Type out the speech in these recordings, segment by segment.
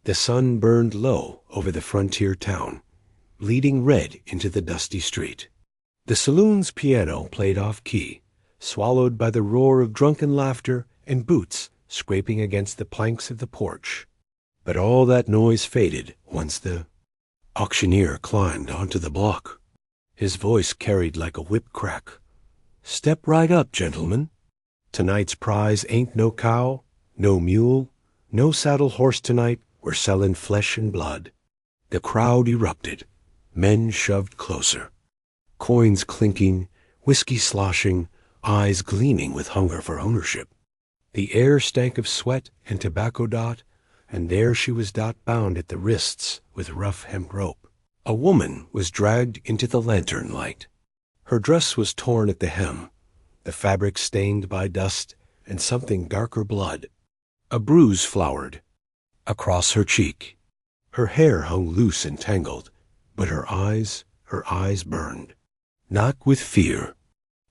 The sun burned low over the frontier town, bleeding red into the dusty street. The saloon's piano played off-key, swallowed by the roar of drunken laughter and boots scraping against the planks of the porch. But all that noise faded once the auctioneer climbed onto the block. His voice carried like a whip crack. "Step right up, gentlemen. Tonight's prize ain't no cow, no mule, no saddle horse tonight. We're selling flesh and blood." The crowd erupted. Men shoved closer. Coins clinking, whiskey sloshing, eyes gleaming with hunger for ownership. The air stank of sweat and tobacco dot, and there she was bound at the wrists with rough hemp rope. A woman was dragged into the lantern light. Her dress was torn at the hem, the fabric stained by dust and something darker blood. A bruise flowered across her cheek. Her hair hung loose and tangled, but her eyes burned. Not with fear,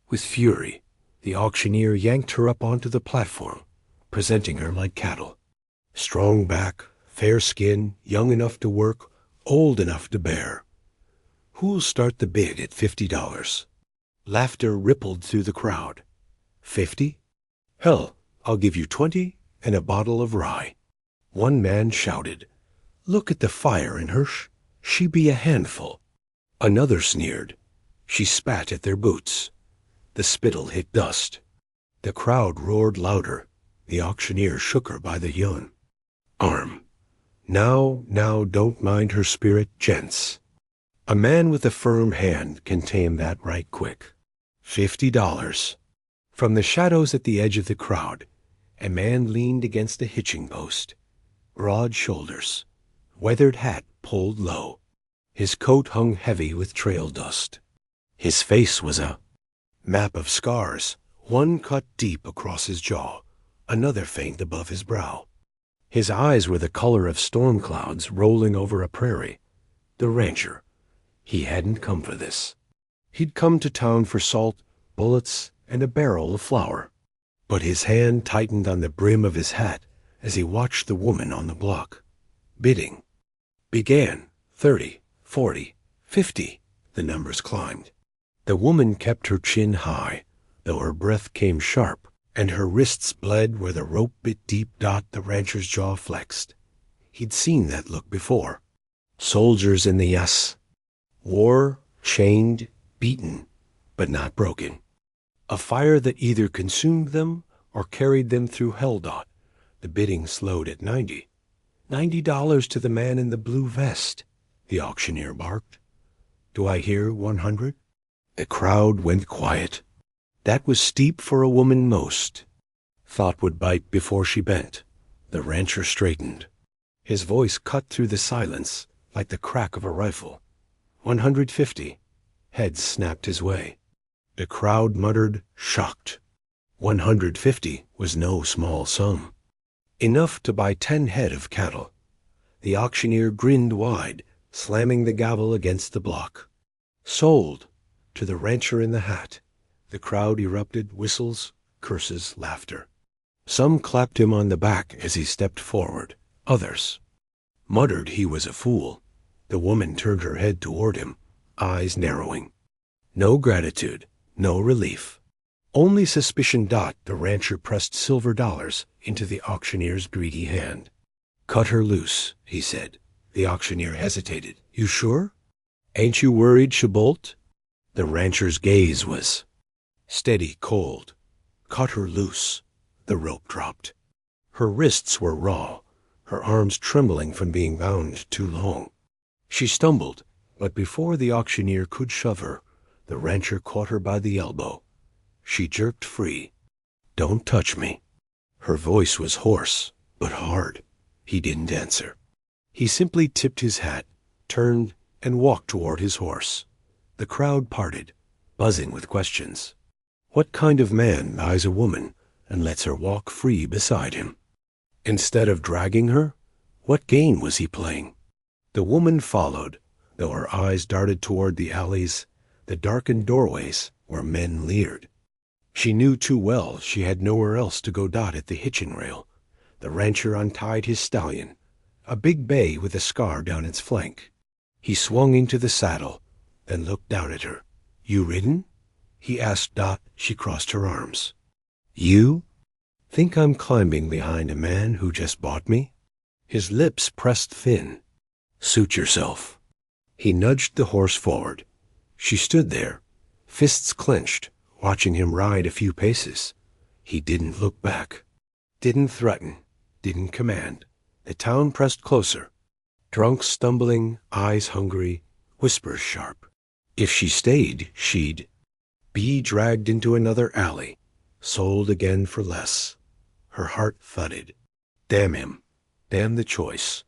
with fury. The auctioneer yanked her up onto the platform, presenting her like cattle. Strong back, fair skin, young enough to work, old enough to bear. Who'll start the bid at $50? Laughter rippled through the crowd. 50? Hell, I'll give you 20 and a bottle of rye. One man shouted, "Look at the fire in her, she be a handful." Another sneered. She spat at their boots. The spittle hit dust. The crowd roared louder. The auctioneer shook her by the arm. Now, don't mind her spirit, gents. A man with a firm hand can tame that right quick. $50. From the shadows at the edge of the crowd, a man leaned against a hitching post. Broad shoulders, weathered hat pulled low. His coat hung heavy with trail dust. His face was a map of scars, one cut deep across his jaw, another faint above his brow. His eyes were the color of storm clouds rolling over a prairie. The rancher. He hadn't come for this. He'd come to town for salt, bullets, and a barrel of flour. But his hand tightened on the brim of his hat as he watched the woman on the block. Bidding began. 30, 40, 50. The numbers climbed. The woman kept her chin high, though her breath came sharp, and her wrists bled where the rope bit deep. The rancher's jaw flexed. He'd seen that look before. Soldiers in the war, chained, beaten, but not broken. A fire that either consumed them or carried them through hell. The bidding slowed at 90. $90 to the man in the blue vest, the auctioneer barked. Do I hear 100? The crowd went quiet. That was steep for a woman most. Thought would bite before she bent. The rancher straightened. His voice cut through the silence like the crack of a rifle. 150. Heads snapped his way. The crowd muttered, shocked. 150 was no small sum. Enough to buy 10 head of cattle. The auctioneer grinned wide, slamming the gavel against the block. Sold to the rancher in the hat. The crowd erupted, whistles, curses, laughter. Some clapped him on the back as he stepped forward. Others muttered he was a fool. The woman turned her head toward him, eyes narrowing. No gratitude, no relief. Only suspicion. The rancher pressed silver dollars into the auctioneer's greedy hand. Cut her loose, he said. The auctioneer hesitated. You sure? Ain't you worried she'll bolt? The rancher's gaze was steady, cold. Cut her loose. The rope dropped. Her wrists were raw, her arms trembling from being bound too long. She stumbled, but before the auctioneer could shove her, the rancher caught her by the elbow. She jerked free. Don't touch me. Her voice was hoarse, but hard. He didn't answer. He simply tipped his hat, turned, and walked toward his horse. The crowd parted, buzzing with questions. What kind of man buys a woman and lets her walk free beside him? Instead of dragging her, what game was he playing? The woman followed, though her eyes darted toward the alleys, the darkened doorways where men leered. She knew too well she had nowhere else to go. At the hitching rail, the rancher untied his stallion, a big bay with a scar down its flank. He swung into the saddle, then looked down at her. "You ridden?" he asked Dot. She crossed her arms. "You? Think I'm climbing behind a man who just bought me?" His lips pressed thin. "Suit yourself." He nudged the horse forward. She stood there, fists clenched, watching him ride a few paces. He didn't look back. Didn't threaten. Didn't command. The town pressed closer. Drunks stumbling, eyes hungry, whispers sharp. If she stayed, she'd be dragged into another alley, sold again for less. Her heart thudded. Damn him. Damn the choice.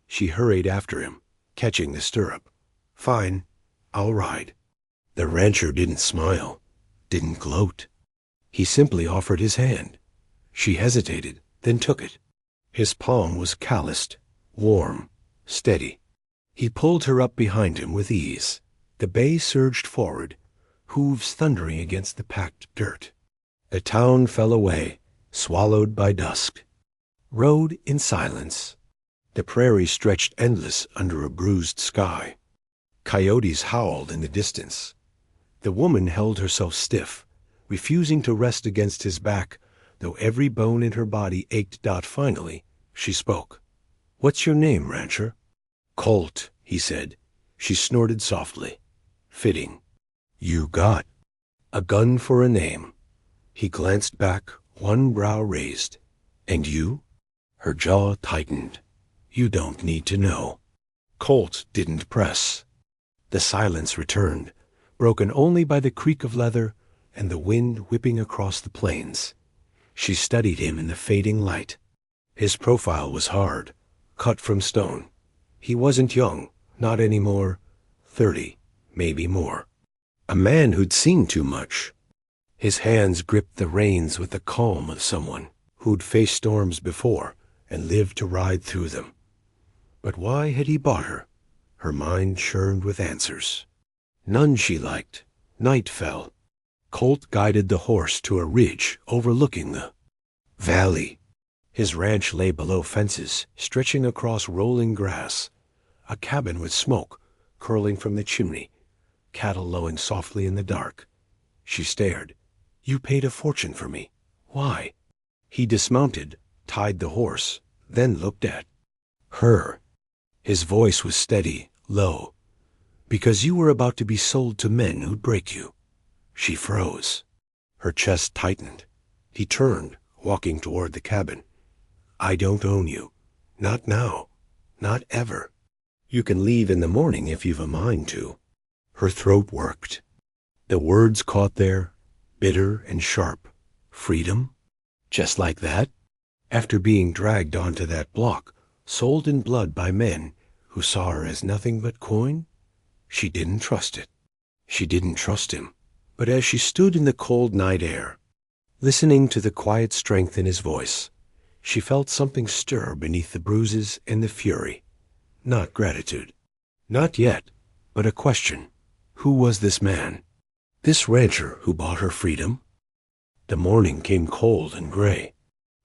She hurried after him, catching the stirrup. "Fine, I'll ride." The rancher didn't smile, didn't gloat. He simply offered his hand. She hesitated, then took it. His palm was calloused, warm, steady. He pulled her up behind him with ease. The bay surged forward, hooves thundering against the packed dirt. The town fell away, swallowed by dusk. Rode in silence. The prairie stretched endless under a bruised sky. Coyotes howled in the distance. The woman held herself stiff, refusing to rest against his back, though every bone in her body ached. Finally, she spoke. "What's your name, rancher?" "Colt," he said. She snorted softly. "Fitting. You got a gun for a name." He glanced back, one brow raised. "And you?" Her jaw tightened. "You don't need to know." Colt didn't press. The silence returned, broken only by the creak of leather and the wind whipping across the plains. She studied him in the fading light. His profile was hard, cut from stone. He wasn't young, not anymore. 30, maybe more. A man who'd seen too much. His hands gripped the reins with the calm of someone who'd faced storms before and lived to ride through them. But why had he bought her? Her mind churned with answers. None she liked. Night fell. Colt guided the horse to a ridge overlooking the valley. His ranch lay below fences, stretching across rolling grass. A cabin with smoke curling from the chimney, cattle lowing softly in the dark. She stared. "You paid a fortune for me. Why?" He dismounted, tied the horse, then looked at her. His voice was steady, low. "Because you were about to be sold to men who'd break you." She froze. Her chest tightened. He turned, walking toward the cabin. "I don't own you. Not now. Not ever. You can leave in the morning if you've a mind to." Her throat worked. The words caught there, bitter and sharp. Freedom? Just like that? After being dragged onto that block, sold in blood by men who saw her as nothing but coin? She didn't trust it. She didn't trust him. But as she stood in the cold night air, listening to the quiet strength in his voice, she felt something stir beneath the bruises and the fury. Not gratitude. Not yet, but a question. Who was this man? This rancher who bought her freedom? The morning came cold and gray.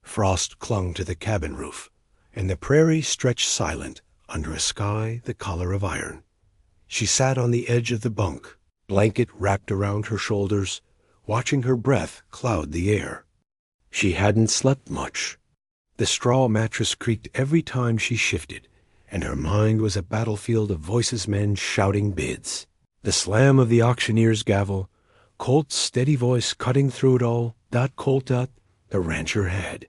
Frost clung to the cabin roof, and the prairie stretched silent under a sky the color of iron. She sat on the edge of the bunk, blanket wrapped around her shoulders, watching her breath cloud the air. She hadn't slept much. The straw mattress creaked every time she shifted, and her mind was a battlefield of voiceless men shouting bids. The slam of the auctioneer's gavel, Colt's steady voice cutting through it all. Colt, the rancher had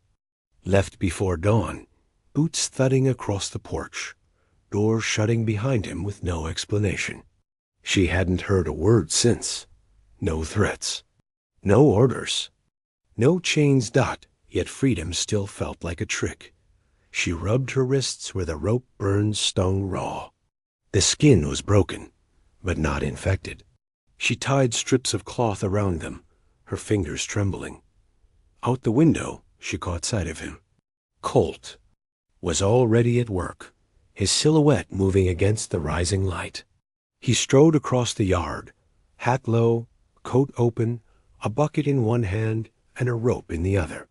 left before dawn, boots thudding across the porch, door shutting behind him with no explanation. She hadn't heard a word since. No threats. No orders. No chains. Yet freedom still felt like a trick. She rubbed her wrists where the rope burned stone raw. The skin was broken, but not infected. She tied strips of cloth around them, her fingers trembling. Out the window, she caught sight of him. Colt was already at work, his silhouette moving against the rising light. He strode across the yard, hat low, coat open, a bucket in one hand and a rope in the other.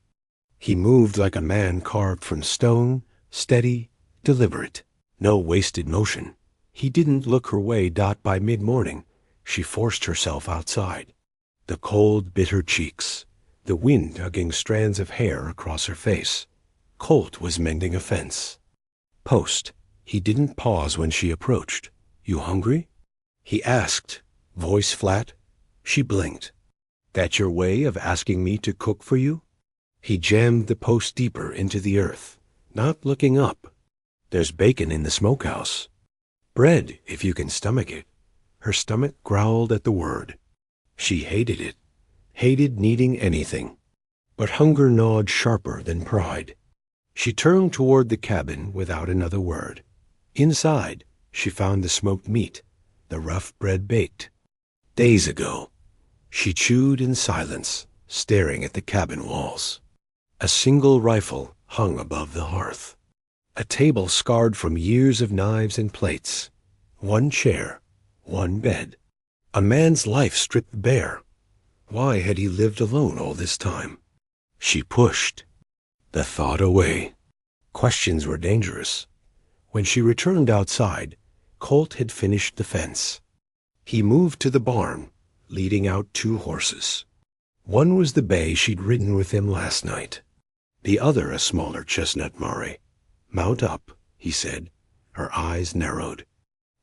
He moved like a man carved from stone, steady, deliberate, no wasted motion. He didn't look her way. By mid-morning, she forced herself outside. The cold bit her cheeks, the wind tugging strands of hair across her face. Colt was mending a fence. Post. He didn't pause when she approached. "You hungry?" he asked, voice flat. She blinked. "That your way of asking me to cook for you?" He jammed the post deeper into the earth, not looking up. "There's bacon in the smokehouse. Bread, if you can stomach it." Her stomach growled at the word. She hated it, hated needing anything. But hunger gnawed sharper than pride. She turned toward the cabin without another word. Inside, she found the smoked meat, the rough bread baked. Days ago. She chewed in silence, staring at the cabin walls. A single rifle hung above the hearth. A table scarred from years of knives and plates. One chair, one bed. A man's life stripped bare. Why had he lived alone all this time? She pushed the thought away. Questions were dangerous. When she returned outside, Colt had finished the fence. He moved to the barn, leading out 2 horses. One was the bay she'd ridden with him last night. The other a smaller chestnut Murray. "Mount up," he said. Her eyes narrowed.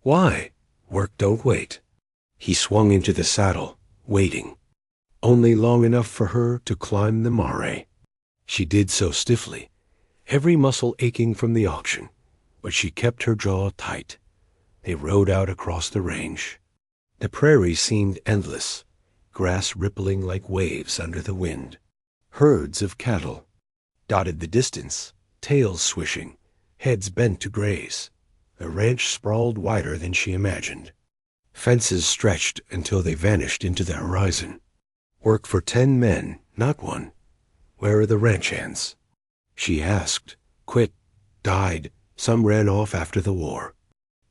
"Why?" "Work don't wait." He swung into the saddle, waiting. Only long enough for her to climb the mare. She did so stiffly, every muscle aching from the auction, but she kept her jaw tight. They rode out across the range. The prairie seemed endless, grass rippling like waves under the wind. Herds of cattle dotted the distance, tails swishing, heads bent to graze. The ranch sprawled wider than she imagined. Fences stretched until they vanished into the horizon. Work for 10 men, not one. "Where are the ranch hands?" she asked. "Quit. Died. Some ran off after the war."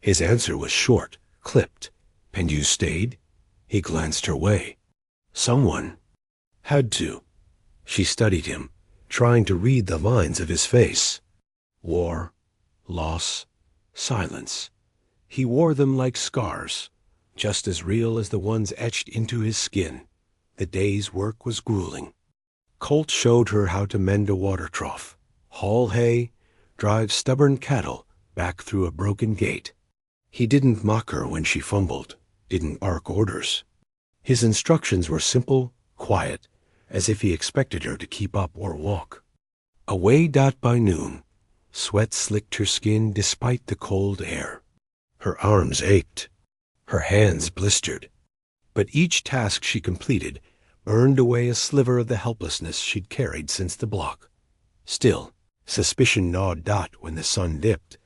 His answer was short, clipped. "And you stayed?" He glanced her way. "Someone had to." She studied him, trying to read the lines of his face. War, loss, silence. He wore them like scars, just as real as the ones etched into his skin. The day's work was grueling. Colt showed her how to mend a water trough, haul hay, drive stubborn cattle back through a broken gate. He didn't mock her when she fumbled, didn't bark orders. His instructions were simple, quiet, as if he expected her to keep up or walk. Away. By noon, sweat slicked her skin despite the cold air. Her arms ached. Her hands blistered. But each task she completed burned away a sliver of the helplessness she'd carried since the block. Still, suspicion gnawed Dot when the sun dipped.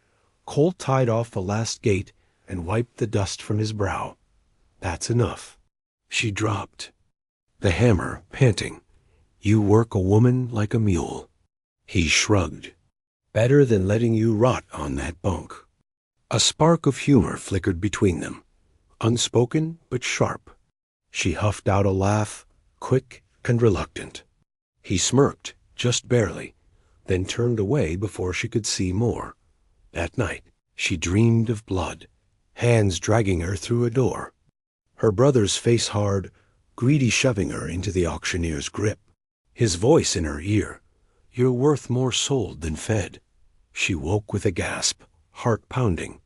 Colt tied off the last gate and wiped the dust from his brow. "That's enough." She dropped the hammer, panting. "You work a woman like a mule." He shrugged. "Better than letting you rot on that bunk." A spark of humor flickered between them, unspoken but sharp. She huffed out a laugh, quick and reluctant. He smirked, just barely, then turned away before she could see more. That night, she dreamed of blood, hands dragging her through a door. Her brother's face hard, greedy shoving her into the auctioneer's grip. His voice in her ear. "You're worth more sold than fed." She woke with a gasp, heart pounding.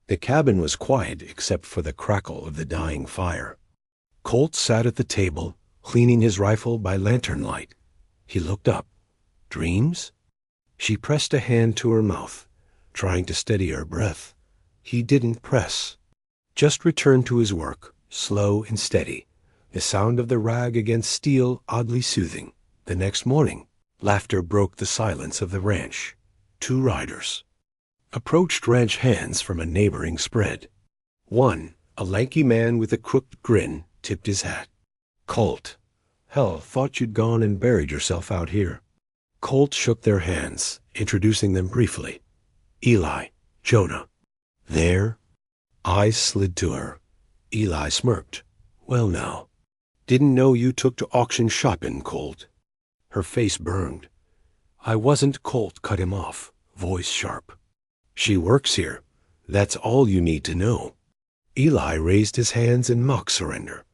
The cabin was quiet except for the crackle of the dying fire. Colt sat at the table, cleaning his rifle by lantern light. He looked up. "Dreams?" She pressed a hand to her mouth, trying to steady her breath. He didn't press, just returned to his work, slow and steady, the sound of the rag against steel oddly soothing. The next morning, laughter broke the silence of the ranch. 2 riders approached ranch hands from a neighboring spread. One, a lanky man with a crooked grin, tipped his hat. "Colt. Hell, thought you'd gone and buried yourself out here." Colt shook their hands, introducing them briefly. "Eli, Jonah." "There?" Eyes slid to her. Eli smirked. "Well now. Didn't know you took to auction shopping, Colt." Her face burned. "I wasn't." Colt cut him off, voice sharp. She works here. That's all you need to know. Eli raised his hands in mock surrender.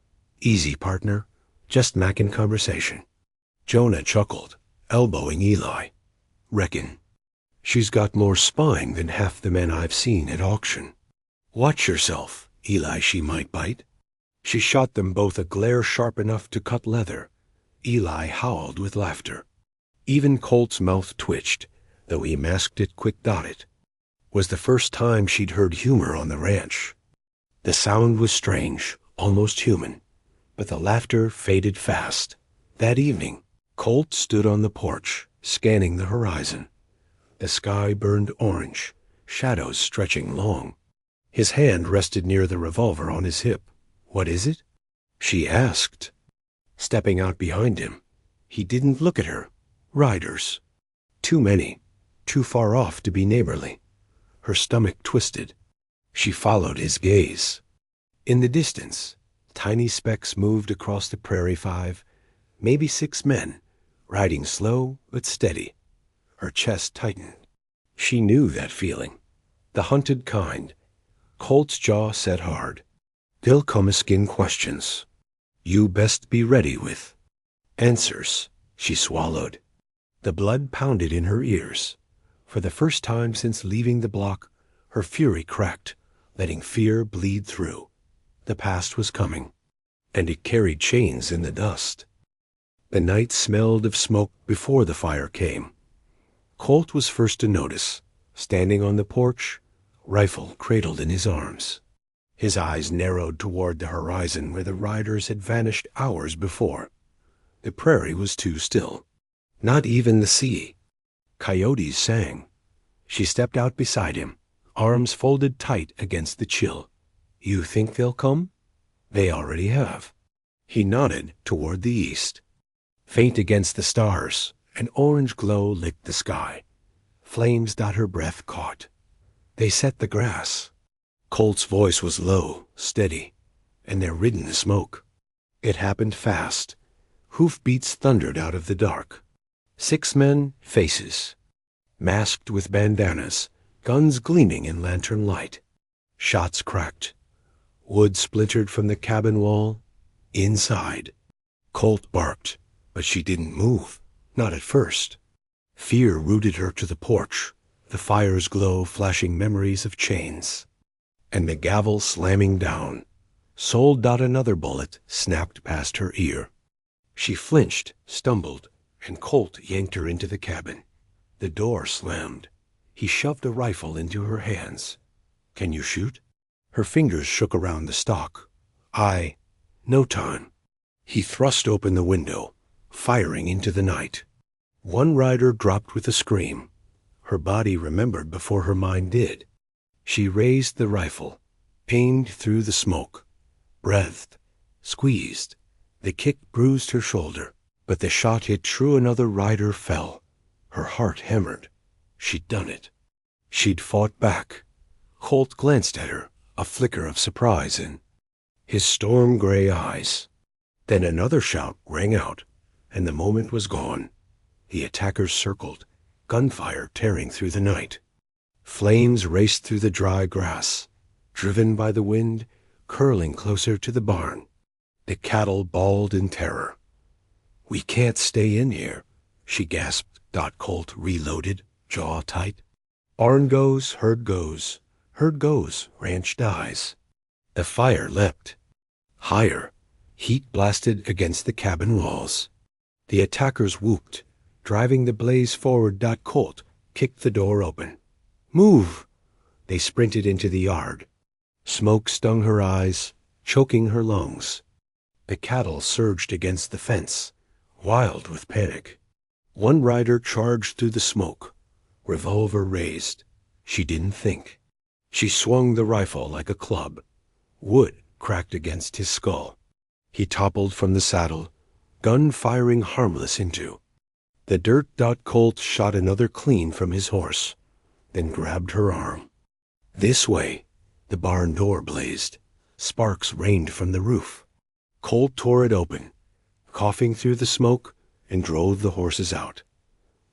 Easy, partner. Just mackin' conversation. Jonah chuckled, elbowing Eli. Reckon. She's got more spine than half the men I've seen at auction. Watch yourself, Eli, she might bite. She shot them both a glare sharp enough to cut leather. Eli howled with laughter. Even Colt's mouth twitched, though he masked it quick-dotted. Was the first time she'd heard humor on the ranch. The sound was strange, almost human, but the laughter faded fast. That evening, Colt stood on the porch, scanning the horizon. The sky burned orange, shadows stretching long. His hand rested near the revolver on his hip. What is it? She asked. Stepping out behind him, he didn't look at her. Riders. Too many, too far off to be neighborly. Her stomach twisted. She followed his gaze. In the distance, tiny specks moved across the prairie. 5, maybe 6 men, riding slow but steady. Her chest tightened. She knew that feeling. The hunted kind. Colt's jaw set hard. They'll come askin questions. You best be ready with answers. She swallowed. The blood pounded in her ears. For the first time since leaving the block, her fury cracked, letting fear bleed through. The past was coming, and it carried chains in the dust. The night smelled of smoke before the fire came. Colt was first to notice, standing on the porch, rifle cradled in his arms. His eyes narrowed toward the horizon where the riders had vanished hours before. The prairie was too still. Not even the sea. Coyotes sang. She stepped out beside him, arms folded tight against the chill. You think they'll come? They already have. He nodded toward the east. Faint against the stars, an orange glow licked the sky. Flames that her breath caught. They set the grass. Colt's voice was low, steady, and there ridden the smoke. It happened fast. Hoofbeats thundered out of the dark. 6 men, faces, masked with bandanas, guns gleaming in lantern light. Shots cracked. Wood splintered from the cabin wall. Inside. Colt barked, but she didn't move, not at first. Fear rooted her to the porch, the fire's glow flashing memories of chains. And the gavel slamming down. Sold out another bullet snapped past her ear. She flinched, stumbled, and Colt yanked her into the cabin. The door slammed. He shoved a rifle into her hands. Can you shoot? Her fingers shook around the stock. No time. He thrust open the window, firing into the night. One rider dropped with a scream. Her body remembered before her mind did. She raised the rifle, aimed through the smoke, breathed, squeezed. The kick bruised her shoulder, but the shot hit true. Another rider fell. Her heart hammered. She'd done it. She'd fought back. Colt glanced at her, a flicker of surprise in his storm-gray eyes. Then another shout rang out, and the moment was gone. The attackers circled, gunfire tearing through the night. Flames raced through the dry grass, driven by the wind, curling closer to the barn. The cattle bawled in terror. We can't stay in here, she gasped. Colt reloaded, jaw tight. Barn goes, herd goes. Herd goes, ranch dies. The fire leapt. Higher. Heat blasted against the cabin walls. The attackers whooped, driving the blaze forward. Colt kicked the door open. Move! They sprinted into the yard. Smoke stung her eyes, choking her lungs. The cattle surged against the fence, wild with panic. One rider charged through the smoke, revolver raised. She didn't think. She swung the rifle like a club. Wood cracked against his skull. He toppled from the saddle, gun firing harmless into the dirt. Colt shot another clean from his horse, then grabbed her arm. This way. The barn door blazed. Sparks rained from the roof. Colt tore it open, coughing through the smoke, and drove the horses out.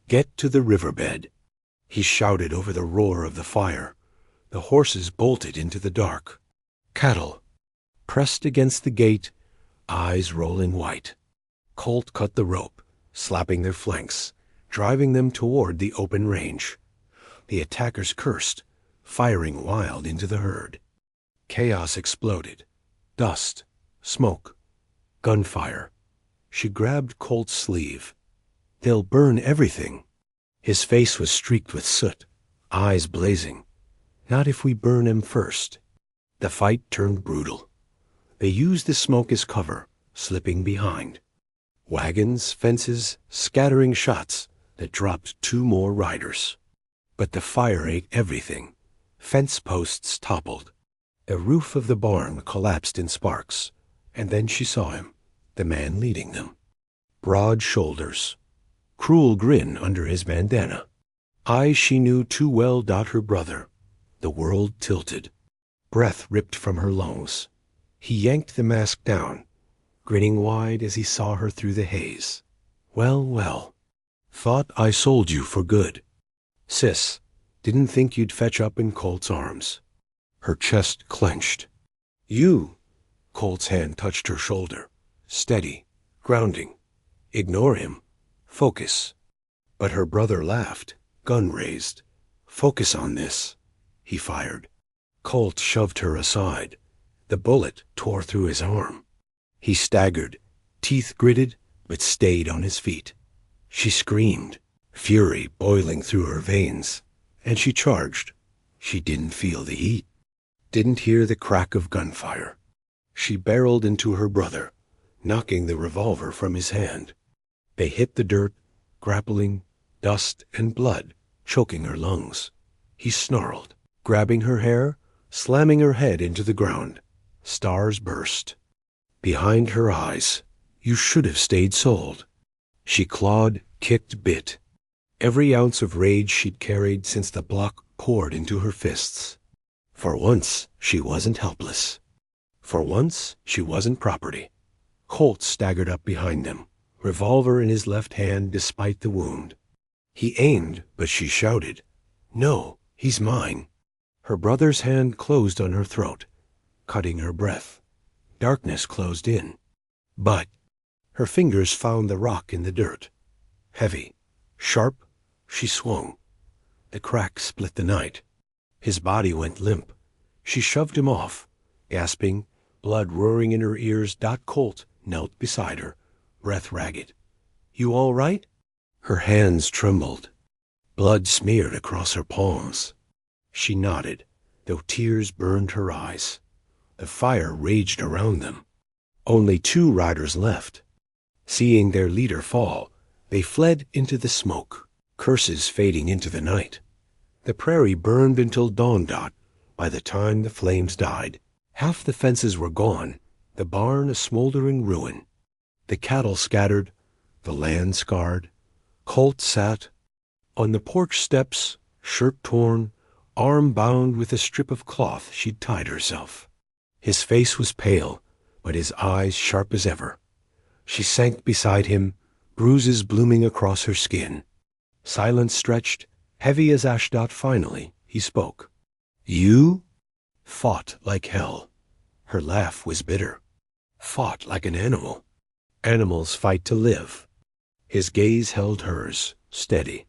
Get to the riverbed. He shouted over the roar of the fire. The horses bolted into the dark. Cattle, pressed against the gate, eyes rolling white. Colt cut the rope, slapping their flanks, driving them toward the open range. The attackers cursed, firing wild into the herd. Chaos exploded. Dust, smoke, gunfire. She grabbed Colt's sleeve. "They'll burn everything." His face was streaked with soot, eyes blazing. "Not if we burn him first." The fight turned brutal. They used the smoke as cover, slipping behind. Wagons, fences, scattering shots that dropped 2 more riders. But the fire ate everything. Fence posts toppled. The roof of the barn collapsed in sparks, and then she saw him, the man leading them. Broad shoulders, cruel grin under his bandana. Eyes she knew too well dot her brother. The world tilted. Breath ripped from her lungs. He yanked the mask down, grinning wide as he saw her through the haze. "Well, well. Thought I sold you for good. Sis, didn't think you'd fetch up in Colt's arms." Her chest clenched. "You." Colt's hand touched her shoulder. Steady, grounding. "Ignore him. Focus." But her brother laughed, gun raised. "Focus on this." He fired. Colt shoved her aside. The bullet tore through his arm. He staggered, teeth gritted, but stayed on his feet. She screamed, fury boiling through her veins, and she charged. She didn't feel the heat, didn't hear the crack of gunfire. She barreled into her brother, knocking the revolver from his hand. They hit the dirt, grappling, dust and blood choking her lungs. He snarled, grabbing her hair, slamming her head into the ground. Stars burst. Behind her eyes, "You should have stayed sold." She clawed, kicked, bit. Every ounce of rage she'd carried since the block poured into her fists. For once, she wasn't helpless. For once, she wasn't property. Colt staggered up behind them, revolver in his left hand despite the wound. He aimed, but she shouted, "No, he's mine." Her brother's hand closed on her throat, cutting her breath. Darkness closed in. But her fingers found the rock in the dirt. Heavy, sharp, she swung. The crack split the night. His body went limp. She shoved him off, gasping, blood roaring in her ears. Colt knelt beside her, breath ragged. "You all right?" Her hands trembled. Blood smeared across her palms. She nodded, though tears burned her eyes. The fire raged around them. Only 2 riders left. Seeing their leader fall, they fled into the smoke, curses fading into the night. The prairie burned until dawn. By the time the flames died, half the fences were gone, the barn a smoldering ruin. The cattle scattered, the land scarred. Colt sat on the porch steps, shirt torn, arm bound with a strip of cloth she'd tied herself. His face was pale, but his eyes sharp as ever. She sank beside him, bruises blooming across her skin. Silence stretched, heavy as ash. Finally, he spoke. "You fought like hell." Her laugh was bitter. "Fought like an animal. Animals fight to live." His gaze held hers, steady.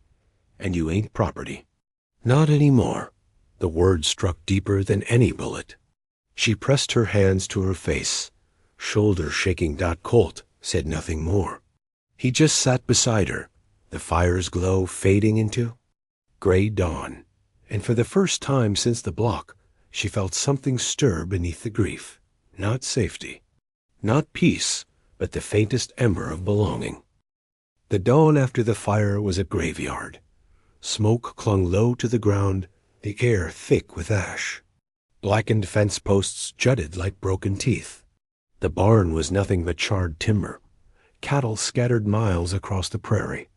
"And you ain't property." "Not anymore." The word struck deeper than any bullet. She pressed her hands to her face, shoulder shaking. Colt said nothing more. He just sat beside her, the fire's glow fading into gray dawn, and for the first time since the block, she felt something stir beneath the grief. Not safety, not peace, but the faintest ember of belonging. The dawn after the fire was a graveyard. Smoke clung low to the ground, the air thick with ash. Blackened fence posts jutted like broken teeth. The barn was nothing but charred timber. Cattle scattered miles across the prairie.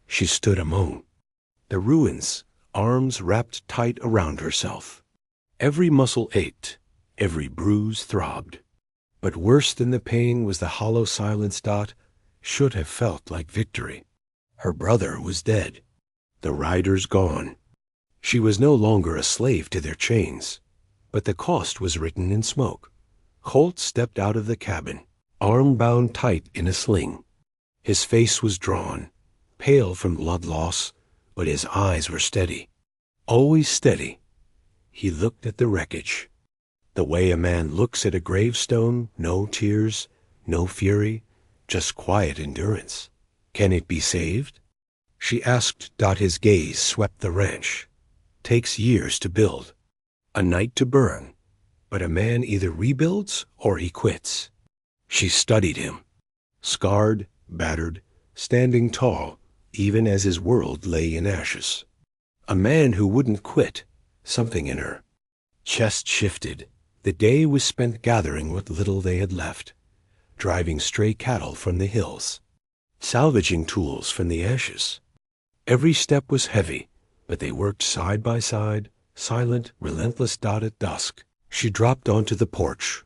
She stood among the ruins, arms wrapped tight around herself. Every muscle ached, every bruise throbbed. But worse than the pain was the hollow silence. Should have felt like victory. Her brother was dead. The riders gone. She was no longer a slave to their chains, but the cost was written in smoke. Colt stepped out of the cabin, arm bound tight in a sling. His face was drawn, pale from blood loss, but his eyes were steady. Always steady. He looked at the wreckage. The way a man looks at a gravestone, no tears, no fury, just quiet endurance. Can it be saved? She asked. His gaze swept the ranch. Takes years to build, a night to burn, but a man either rebuilds or he quits. She studied him, scarred, battered, standing tall, even as his world lay in ashes. A man who wouldn't quit, something in her. Chest shifted. The day was spent gathering what little they had left, driving stray cattle from the hills, salvaging tools from the ashes. Every step was heavy, but they worked side by side, silent, relentless. At dusk, she dropped onto the porch,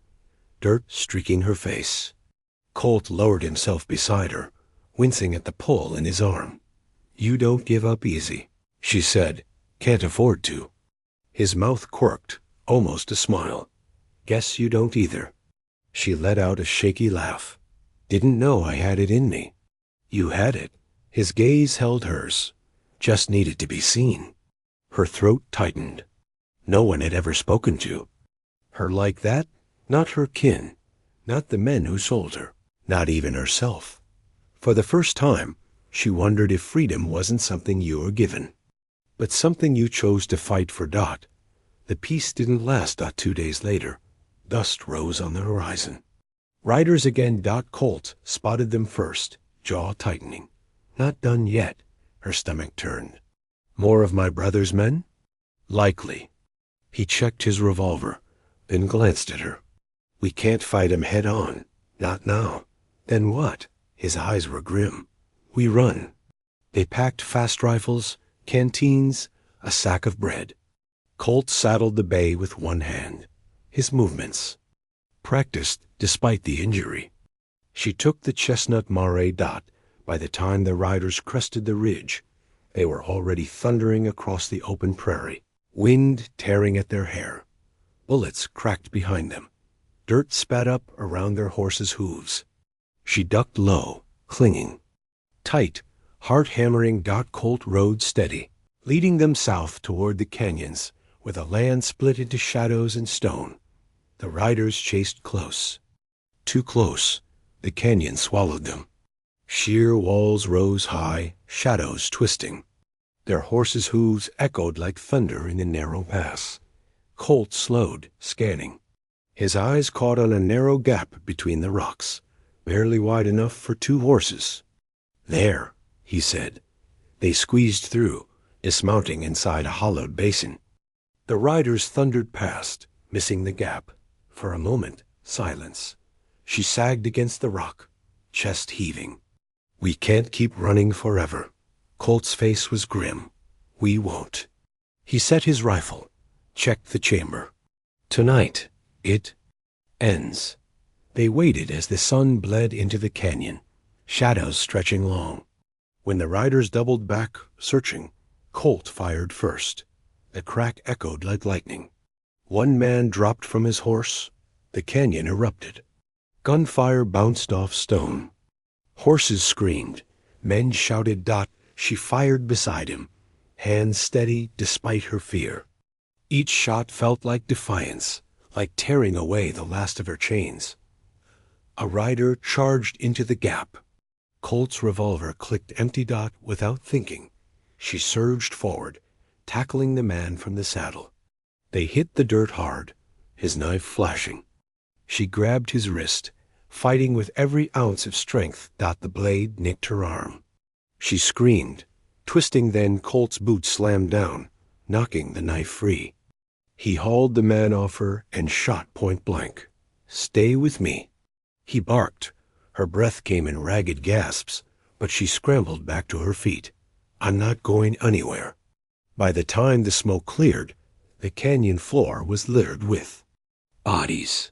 dirt streaking her face. Colt lowered himself beside her, wincing at the pull in his arm. "You don't give up easy," she said. "Can't afford to." His mouth quirked, almost a smile. "Guess you don't either." She let out a shaky laugh. "Didn't know I had it in me." "You had it." His gaze held hers. Just needed to be seen. Her throat tightened. No one had ever spoken to her like that. Not her kin, not the men who sold her, not even herself. For the first time, she wondered if freedom wasn't something you were given, but something you chose to fight for. The peace didn't last. 2 days later, dust rose on the horizon. Riders again. Colt spotted them first, jaw tightening. "Not done yet." Her stomach turned. "More of my brother's men?" "Likely." He checked his revolver, then glanced at her. "We can't fight 'em head on. Not now." "Then what?" His eyes were grim. "We run." They packed fast rifles, canteens, a sack of bread. Colt saddled the bay with one hand. His movements practiced despite the injury. She took the chestnut mare. By the time the riders crested the ridge, they were already thundering across the open prairie, wind tearing at their hair. Bullets cracked behind them. Dirt spat up around their horses' hooves. She ducked low, clinging. Tight, heart hammering. Colt rode steady, leading them south toward the canyons, where the land split into shadows and stone. The riders chased close. Too close. The canyon swallowed them. Sheer walls rose high, shadows twisting. Their horses' hooves echoed like thunder in the narrow pass. Colt slowed, scanning. His eyes caught on a narrow gap between the rocks, barely wide enough for 2 horses. "There," he said. They squeezed through, dismounting inside a hollowed basin. The riders thundered past, missing the gap. For a moment, silence. She sagged against the rock, chest heaving. "We can't keep running forever." Colt's face was grim. "We won't." He set his rifle, checked the chamber. "Tonight, it ends." They waited as the sun bled into the canyon, shadows stretching long. When the riders doubled back, searching, Colt fired first. The crack echoed like lightning. One man dropped from his horse. The canyon erupted. Gunfire bounced off stone. Horses screamed. Men shouted. She fired beside him, hands steady despite her fear. Each shot felt like defiance, like tearing away the last of her chains. A rider charged into the gap. Colt's revolver clicked empty. Without thinking, she surged forward, tackling the man from the saddle. They hit the dirt hard, his knife flashing. She grabbed his wrist, fighting with every ounce of strength. The blade nicked her arm. She screamed, twisting. Then Colt's boot slammed down, knocking the knife free. He hauled the man off her and shot point blank. "Stay with me." He barked. Her breath came in ragged gasps, but she scrambled back to her feet. "I'm not going anywhere." By the time the smoke cleared, the canyon floor was littered with bodies.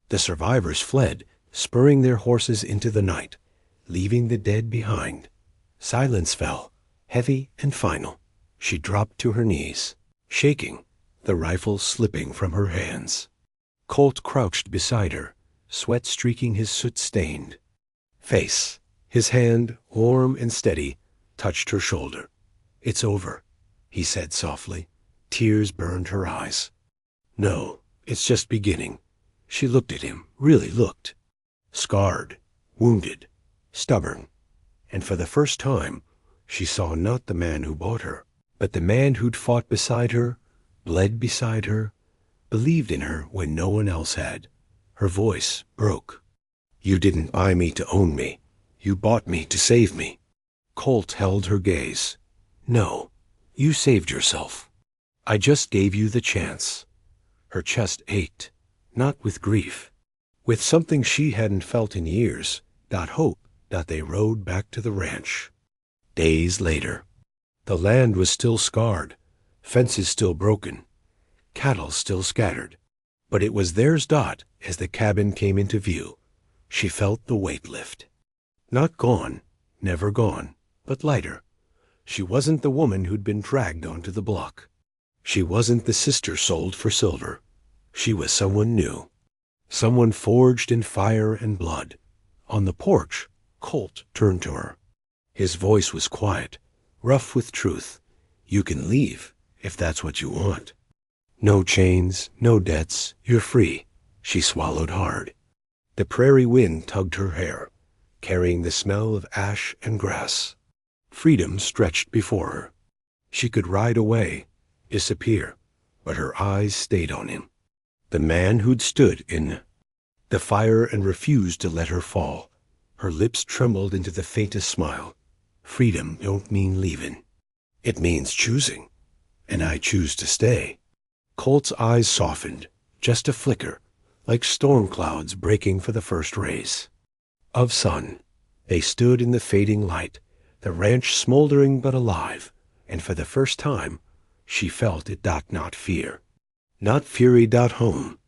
The survivors fled, spurring their horses into the night, leaving the dead behind. Silence fell, heavy and final. She dropped to her knees. shaking, the rifle slipping from her hands. Colt crouched beside her, sweat streaking his soot-stained face. His hand, warm and steady, touched her shoulder. "It's over," he said softly. Tears burned her eyes. "No, it's just beginning." She looked at him, really looked. Scarred, wounded, stubborn. And for the first time, she saw not the man who bought her, but the man who'd fought beside her, bled beside her, believed in her when no one else had. Her voice broke. "You didn't buy me to own me. You bought me to save me." Colt held her gaze. "No, you saved yourself. I just gave you the chance." Her chest ached, not with grief, with something she hadn't felt in years, that hope that they rode back to the ranch. Days later. The land was still scarred, fences still broken, cattle still scattered. But it was theirs Dot as the cabin came into view. She felt the weight lift. Not gone, never gone, but lighter. She wasn't the woman who'd been dragged onto the block. She wasn't the sister sold for silver. She was someone new. Someone forged in fire and blood. On the porch, Colt turned to her. His voice was quiet, rough with truth. "You can leave, if that's what you want. No chains, no debts, you're free." She swallowed hard. The prairie wind tugged her hair, carrying the smell of ash and grass. Freedom stretched before her. She could ride away, disappear, but her eyes stayed on him. The man who'd stood in the fire and refused to let her fall. Her lips trembled into the faintest smile. "Freedom don't mean leaving. It means choosing. And I choose to stay." Colt's eyes softened, just a flicker, like storm clouds breaking for the first rays of sun. They stood in the fading light, the ranch smoldering but alive, and for the first time she felt it dot not fear. Not fury dot home,